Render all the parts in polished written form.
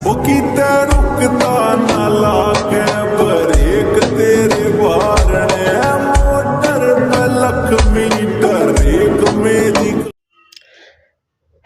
वो किते रुकता ना लाके ब्रेक तेरे बारने मोटर पे लख मीटर एक मेरी।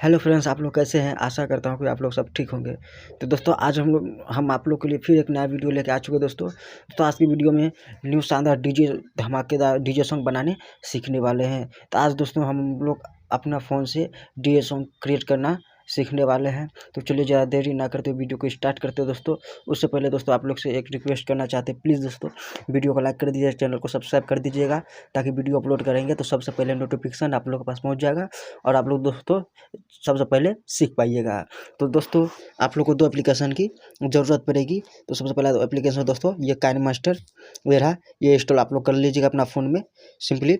हेलो फ्रेंड्स, आप लोग कैसे हैं। आशा करता हूँ कि आप लोग सब ठीक होंगे। तो दोस्तों आज हम आप लोग के लिए फिर एक नया वीडियो लेके आ चुके हैं दोस्तों। तो आज की वीडियो में न्यू शानदार डीजे धमाकेदार डीजे सॉन्ग बनाने सीखने वाले हैं। तो आज दोस्तों हम लोग अपना फ़ोन से डीजे सॉन्ग क्रिएट करना सीखने वाले हैं। तो चलिए ज़्यादा देरी ना करते वीडियो को स्टार्ट करते हैं दोस्तों। उससे पहले दोस्तों आप लोग से एक रिक्वेस्ट करना चाहते हैं, प्लीज़ दोस्तों वीडियो को लाइक कर दीजिए, चैनल को सब्सक्राइब कर दीजिएगा, ताकि वीडियो अपलोड करेंगे तो सबसे पहले नोटिफिकेशन आप लोग के पास पहुँच जाएगा और आप लोग दोस्तों सबसे पहले सीख पाइएगा। तो दोस्तों आप लोग को दो एप्लीकेशन की ज़रूरत पड़ेगी। तो सबसे पहला एप्लीकेशन दोस्तों ये काइन मास्टर ये रहा, ये इंस्टॉल आप लोग कर लीजिएगा अपना फ़ोन में। सिंपली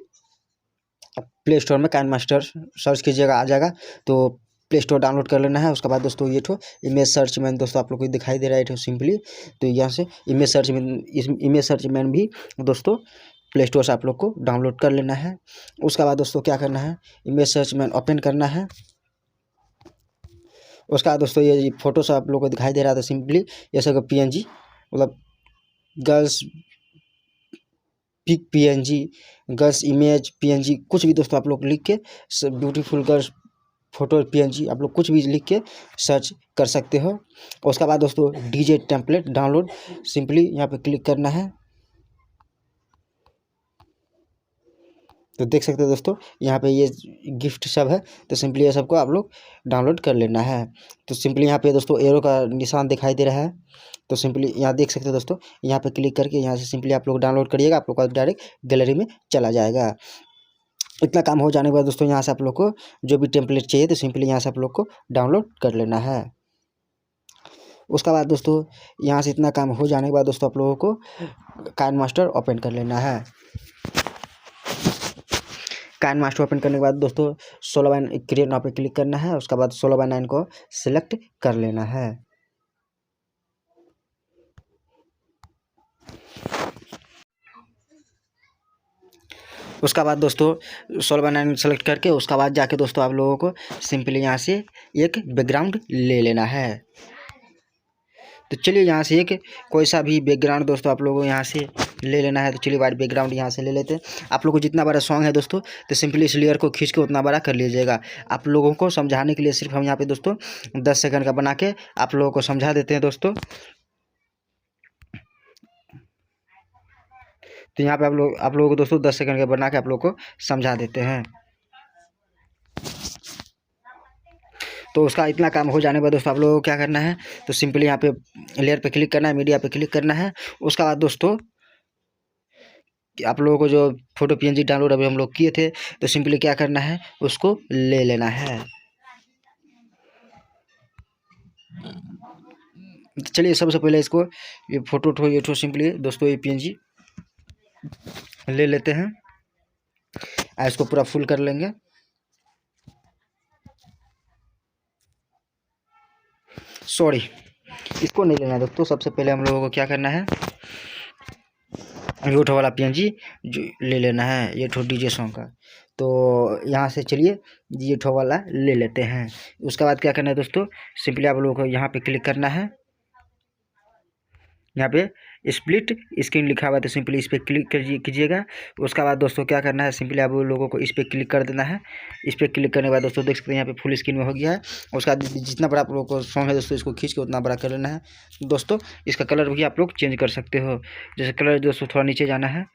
प्ले स्टोर में काइन मास्टर सर्च कीजिएगा, आ जाएगा। तो प्ले स्टोर डाउनलोड कर लेना है। उसके बाद दोस्तों ये ठो इमेज सर्च मैन दोस्तों आप लोग को दिखाई दे रहा है सिंपली। तो यहाँ से इमेज सर्च मैन भी दोस्तों प्ले स्टोर से आप लोग को डाउनलोड कर लेना है। उसके बाद दोस्तों क्या करना है, इमेज सर्च मैन ओपन करना है। उसका बाद दोस्तों ये फोटो से आप लोग को दिखाई दे रहा था सिंपली ये सब पीएनजी मतलब girls pic PNG girls image PNG कुछ भी दोस्तों आप लोग लिख के ब्यूटीफुल गर्ल्स फोटो पीएनजी आप लोग कुछ भी लिख के सर्च कर सकते हो। उसके बाद दोस्तों डीजे टेम्पलेट डाउनलोड सिंपली यहाँ पे क्लिक करना है। तो देख सकते हो दोस्तों यहाँ पे ये गिफ्ट सब है। तो सिंपली ये सबको आप लोग डाउनलोड कर लेना है। तो सिंपली यहाँ पे दोस्तों एरो का निशान दिखाई दे रहा है। तो सिंपली यहाँ देख सकते हो दोस्तों, यहाँ पे क्लिक करके यहाँ से सिंपली आप लोग डाउनलोड करिएगा, आप लोग का डायरेक्ट गैलरी में चला जाएगा। इतना काम हो जाने के बाद दोस्तों यहाँ से आप लोग को जो भी टेम्पलेट चाहिए तो सिंपली यहाँ से आप लोग को डाउनलोड कर लेना है। उसके बाद दोस्तों यहाँ से इतना काम हो जाने के बाद दोस्तों आप लोगों को काइन मास्टर ओपन कर लेना है। काइन मास्टर ओपन करने के बाद दोस्तों 16:9 क्रिएट नाउ पे क्लिक करना है। उसके बाद 16:9 को सिलेक्ट कर लेना है। उसका बाद दोस्तों 16:9 सेलेक्ट करके उसका बाद जाके दोस्तों आप लोगों को सिंपली यहाँ से एक बैकग्राउंड ले लेना है। तो चलिए यहाँ से एक कोई सा भी बैकग्राउंड दोस्तों आप लोगों को यहाँ से ले लेना है। तो चलिए वाइट बैकग्राउंड यहाँ से ले लेते हैं। आप लोगों को जितना बड़ा सॉन्ग है दोस्तों तो सिंपली इस लेयर को खींच के उतना बड़ा कर लीजिएगा। आप लोगों को समझाने के लिए सिर्फ हम यहाँ पे दोस्तों 10 सेकंड का बना के आप लोगों को समझा देते हैं दोस्तों। तो यहाँ पे आप लोगों को दोस्तों 10 सेकंड का बना के आप लोगों को समझा देते हैं। तो उसका इतना काम हो जाने के बाद दोस्तों आप लोगों को क्या करना है, तो सिंपली यहाँ पे लेयर पे क्लिक करना है, मीडिया पे क्लिक करना है। उसका बाद दोस्तों आप लोगों को जो फोटो पीएनजी डाउनलोड अभी हम लोग किए थे तो सिंपली क्या करना है, उसको ले लेना है। चलिए सबसे पहले इसको ये फोटो सिंपली दोस्तों ये पीएनजी ले लेते हैं। इसको पूरा फुल कर लेंगे। सॉरी इसको नहीं लेना है दोस्तों। सबसे पहले हम लोगों को क्या करना है, ये वाला पीएनजी जो ले लेना है, ये डीजे सॉन्ग का। तो यहाँ से चलिए ये वाला ले लेते हैं। उसके बाद क्या करना है दोस्तों, सिंपली आप लोगों को यहाँ पे क्लिक करना है। यहाँ पे स्प्लिट स्क्रीन लिखा हुआ है तो सिंपली इस पर क्लिक कीजिएगा। उसके बाद दोस्तों क्या करना है, सिंपली आप लोगों को इस पर क्लिक कर देना है। इस पर क्लिक करने के बाद दोस्तों देख सकते हैं यहाँ पे फुल स्क्रीन में हो गया है। उसका बाद जितना बड़ा आप लोगों को सॉन्ग है दोस्तों इसको खींच के उतना बड़ा कर लेना है। दोस्तों इसका कलर भी आप लोग चेंज कर सकते हो। जैसे कलर दोस्तों थोड़ा नीचे जाना है,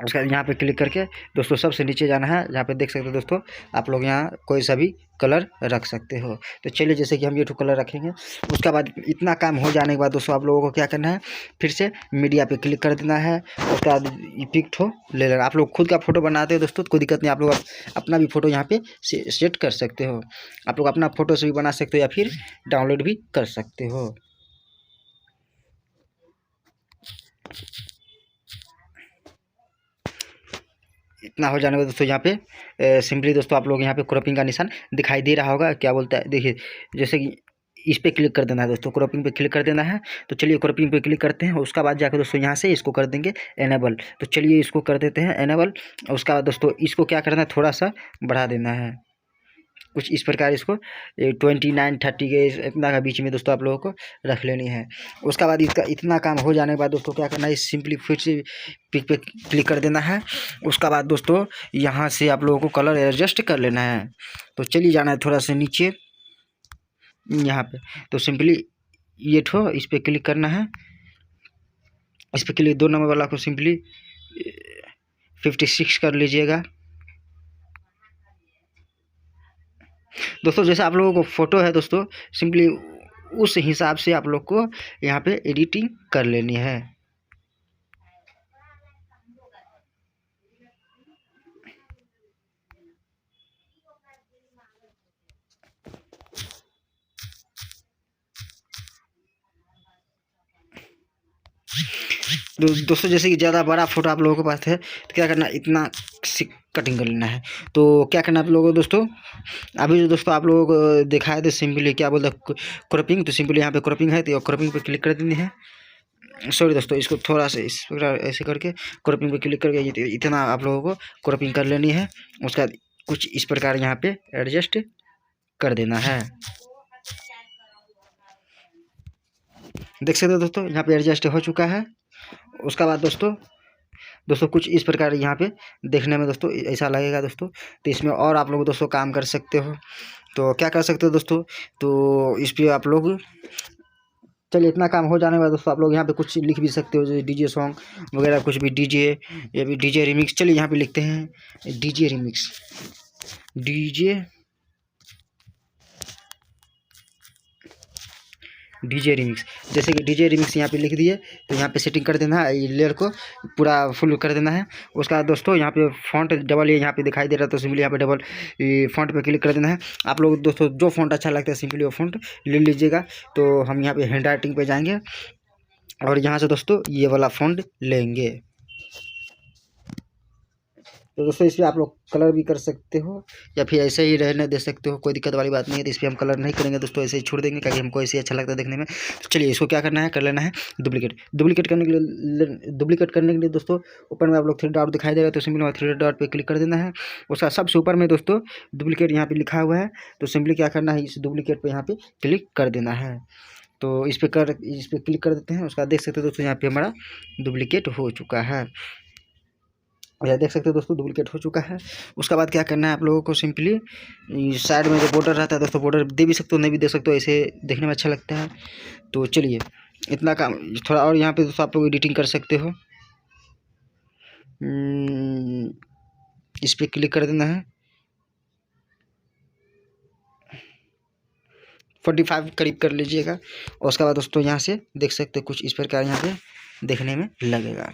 उसका यहाँ पे क्लिक करके दोस्तों सबसे नीचे जाना है। यहाँ पे देख सकते हो दोस्तों आप लोग यहाँ कोई सा भी कलर रख सकते हो। तो चलिए जैसे कि हम ये कलर रखेंगे। उसके बाद इतना काम हो जाने के बाद दोस्तों आप लोगों को क्या करना है, फिर से मीडिया पे क्लिक कर देना है। उसके बाद पिक ले लेना। आप लोग खुद का फोटो बनाते हो दोस्तों तो कोई दिक्कत नहीं, आप लोग अपना भी फोटो यहाँ पे सेट कर सकते हो। आप लोग अपना फोटो से भी बना सकते हो या फिर डाउनलोड भी कर सकते हो। इतना हो जाने के बाद दोस्तों यहाँ पे सिंपली दोस्तों आप लोग यहाँ पे क्रॉपिंग का निशान दिखाई दे रहा होगा, क्या बोलता है देखिए, जैसे कि इस पे क्लिक कर देना है दोस्तों, क्रॉपिंग पे क्लिक कर देना है। तो चलिए क्रॉपिंग पे क्लिक करते हैं। उसका बाद जाकर दोस्तों यहाँ से इसको कर देंगे एनेबल। तो चलिए इसको कर देते हैं एनेबल। उसका बाद दोस्तों इसको क्या करना है, थोड़ा सा बढ़ा देना है। कुछ इस प्रकार इसको 29-30 के इतना का बीच में दोस्तों आप लोगों को रख लेनी है। उसका बाद इसका इतना काम हो जाने के बाद दोस्तों क्या करना है, सिंपली फिर से पिक पे क्लिक कर देना है। उसका बाद दोस्तों यहाँ से आप लोगों को कलर एडजस्ट कर लेना है। तो चलिए जाना है थोड़ा सा नीचे यहाँ पे, तो सिंपली ये इस पर क्लिक करना है। इस पर क्लिक 2 नंबर वाला को सिंपली 56 कर लीजिएगा। दोस्तों जैसे आप लोगों को फोटो है दोस्तों, सिंपली उस हिसाब से आप लोग को यहाँ पे एडिटिंग कर लेनी है। दोस्तों जैसे कि ज़्यादा बड़ा फोटो आप लोगों के पास है तो क्या करना, इतना कटिंग कर लेना है। तो क्या करना आप लोगों को दोस्तों, अभी जो दोस्तों आप लोगों को दिखाया तो सिंपली क्या बोलते हैं क्रॉपिंग, तो सिंपली यहाँ पे क्रॉपिंग है तो क्रॉपिंग पे क्लिक कर देनी है। सॉरी दोस्तों, इसको थोड़ा सा इस प्रकार ऐसे करके क्रॉपिंग पे क्लिक करके इतना आप लोगों को क्रॉपिंग कर लेनी है। उसका कुछ इस प्रकार यहाँ पे एडजस्ट कर देना है। देख सकते हो दोस्तों यहाँ पे एडजस्ट हो चुका है। उसका बाद दोस्तों कुछ इस प्रकार यहाँ पे देखने में दोस्तों ऐसा लगेगा दोस्तों। तो इसमें और आप लोग दोस्तों काम कर सकते हो। तो क्या कर सकते हो दोस्तों, तो इस पर आप लोग चलिए इतना काम हो जाने के बाद दोस्तों आप लोग यहाँ पे कुछ लिख भी सकते हो, जैसे डीजे सॉन्ग वगैरह कुछ भी, डीजे या भी डीजे रिमिक्स। चलिए यहाँ पे लिखते हैं डीजे रिमिक्स, डीजे रिमिक्स। जैसे कि डीजे रिमिक्स यहाँ पे लिख दिए, तो यहाँ पे सेटिंग कर देना है, ये लेयर को पूरा फुल कर देना है। उसका बाद दोस्तों यहाँ पे फॉन्ट डबल ये यहाँ पे दिखाई दे रहा है, तो सिंपली यहाँ पे डबल फॉन्ट पे क्लिक कर देना है। आप लोग दोस्तों जो फॉन्ट अच्छा लगता है सिंपली वो फॉन्ट ले लीजिएगा। तो हम यहाँ पे हैंड राइटिंग पे जाएंगे और यहाँ से दोस्तों ये वाला फॉन्ट लेंगे। तो दोस्तों इस पर आप लोग कलर भी कर सकते हो या फिर ऐसे ही रहने दे सकते हो, कोई दिक्कत वाली बात नहीं है। तो इस पर हम कलर नहीं करेंगे दोस्तों, ऐसे ही छोड़ देंगे क्योंकि हमको ऐसे ही अच्छा लगता है देखने में। तो चलिए इसको क्या करना है, कर लेना है डुप्लीकेट करने के लिए दोस्तों ऊपर में आप लोग 3 डॉट दिखाई दे रहा है, तो सिंपली 3 डॉट पे क्लिक कर देना है। उसका सबसे ऊपर में दोस्तों डुप्लीकेट यहाँ पे लिखा हुआ है, तो सिंपली क्या करना है, इस डुप्लीकेट पे यहाँ पे क्लिक कर देना है। तो इस पर क्लिक कर देते हैं। उसका देख सकते हो दोस्तों यहाँ पे हमारा डुप्लीकेट हो चुका है। यह देख सकते हो दोस्तों डुप्लीकेट हो चुका है। उसका बाद क्या करना है आप लोगों को, सिंपली साइड में जो बॉर्डर रहता है दोस्तों, बॉर्डर दे भी सकते हो नहीं भी दे सकते हो, ऐसे देखने में अच्छा लगता है। तो चलिए इतना काम थोड़ा और यहाँ पे दोस्तों आप लोग एडिटिंग कर सकते हो। इस पर क्लिक कर देना है, 45 करीब कर लीजिएगा। और उसके बाद दोस्तों यहाँ से देख सकते हो कुछ इस प्रकार यहाँ पे देखने में लगेगा।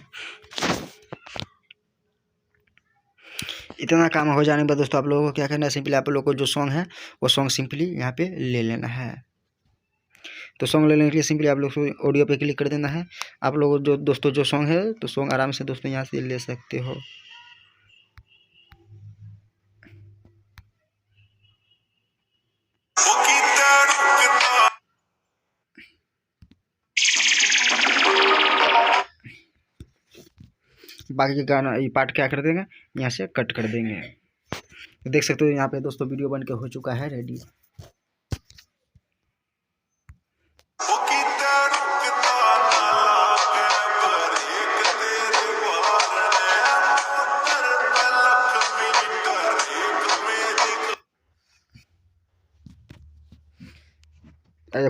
इतना काम हो जाने के बाद दोस्तों आप लोगों को क्या करना है, सिंपली आप लोगों को जो सॉन्ग है वो सॉन्ग सिंपली यहाँ पे ले लेना है। तो सॉन्ग लेने के लिए सिंपली आप लोग ऑडियो पे क्लिक कर देना है। आप लोगों जो दोस्तों जो सॉन्ग है तो सॉन्ग आराम से दोस्तों यहाँ से ले सकते हो। बाकी के गाना ये पार्ट क्या कर देंगे, यहाँ से कट कर देंगे। तो देख सकते हो यहाँ पे दोस्तों वीडियो बन के हो चुका है रेडी।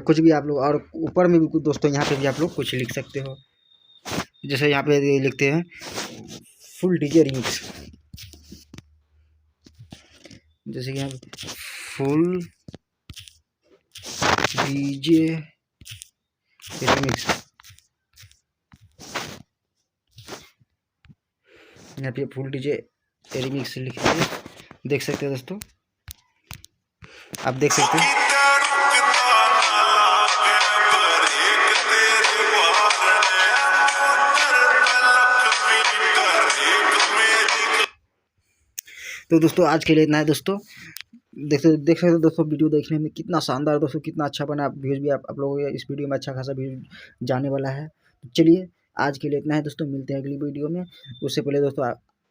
कुछ भी आप लोग और ऊपर में भी दोस्तों यहाँ पे भी आप लोग कुछ लिख सकते हो। जैसे यहाँ पे लिखते हैं फुल डीजे रिमिक्स, जैसे कि यहाँ फुल डीजे रिमिक्स, यहाँ पे फुल डीजे रिमिक्स लिखते हैं। देख सकते हो दोस्तों, आप देख सकते हो। तो दोस्तों आज के लिए इतना है दोस्तों। देख सकते हो दोस्तों वीडियो देखने में कितना शानदार दोस्तों, कितना अच्छा बना। व्यूज़ भी आप लोगों को इस वीडियो में अच्छा खासा व्यूज जाने वाला है। तो चलिए आज के लिए इतना है दोस्तों, मिलते हैं अगली वीडियो में। उससे पहले दोस्तों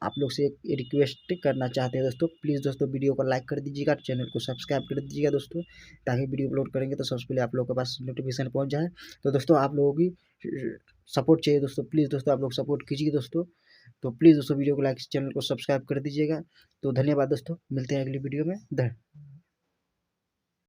आप लोग से एक रिक्वेस्ट करना चाहते हैं दोस्तों, प्लीज़ दोस्तों वीडियो को लाइक कर दीजिएगा, चैनल को सब्सक्राइब कर दीजिएगा दोस्तों, ताकि वीडियो अपलोड करेंगे तो सबसे पहले आप लोगों के पास नोटिफिकेशन पहुँच जाए। तो दोस्तों आप लोगों की सपोर्ट चाहिए दोस्तों, प्लीज़ दोस्तों आप लोग सपोर्ट कीजिए दोस्तों। तो प्लीज़ दोस्तों वीडियो को लाइक, चैनल को सब्सक्राइब कर दीजिएगा। तो धन्यवाद दोस्तों, मिलते हैं अगली वीडियो में।